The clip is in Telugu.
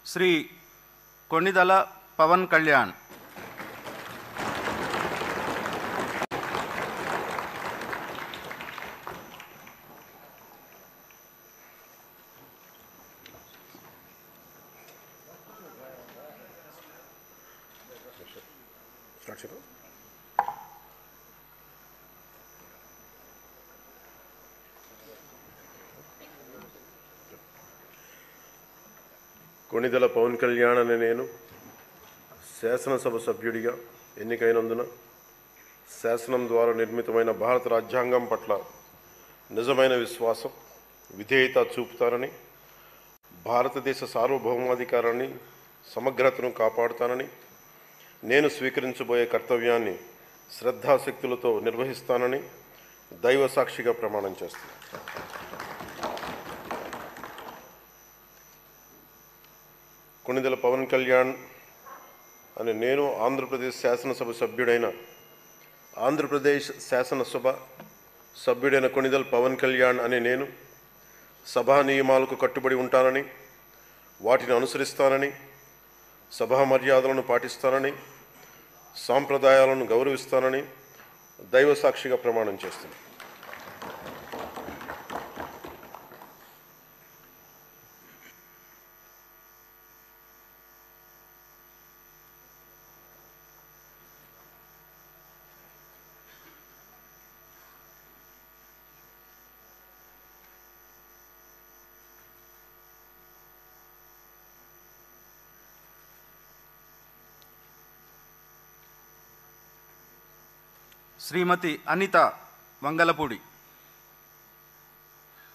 శ్రీ కొణిదల పవన్ కళ్యాణ్. కొణిదెల పవన్ కళ్యాణ్ అనే నేను శాసనసభ సభ్యుడిగా ఎన్నికైనందున శాసనం ద్వారా నిర్మితమైన భారత రాజ్యాంగం పట్ల నిజమైన విశ్వాసం, విధేయత చూపుతానని, భారతదేశ సార్వభౌమాధికారాన్ని, సమగ్రతను కాపాడుతానని, నేను స్వీకరించబోయే కర్తవ్యాన్ని శ్రద్ధాశక్తులతో నిర్వహిస్తానని దైవ సాక్షిగా ప్రమాణం చేస్తాను. కొణిదెల పవన్ కళ్యాణ్ అని నేను ఆంధ్రప్రదేశ్ శాసనసభ సభ్యుడైన కొణిదెల పవన్ కళ్యాణ్ అని నేను సభా నియమాలకు కట్టుబడి ఉంటానని, వాటిని అనుసరిస్తానని, సభా మర్యాదలను పాటిస్తానని, సాంప్రదాయాలను గౌరవిస్తానని దైవ సాక్షిగా ప్రమాణం చేస్తున్నాను. శ్రీమతి అనిత వంగలపూడి.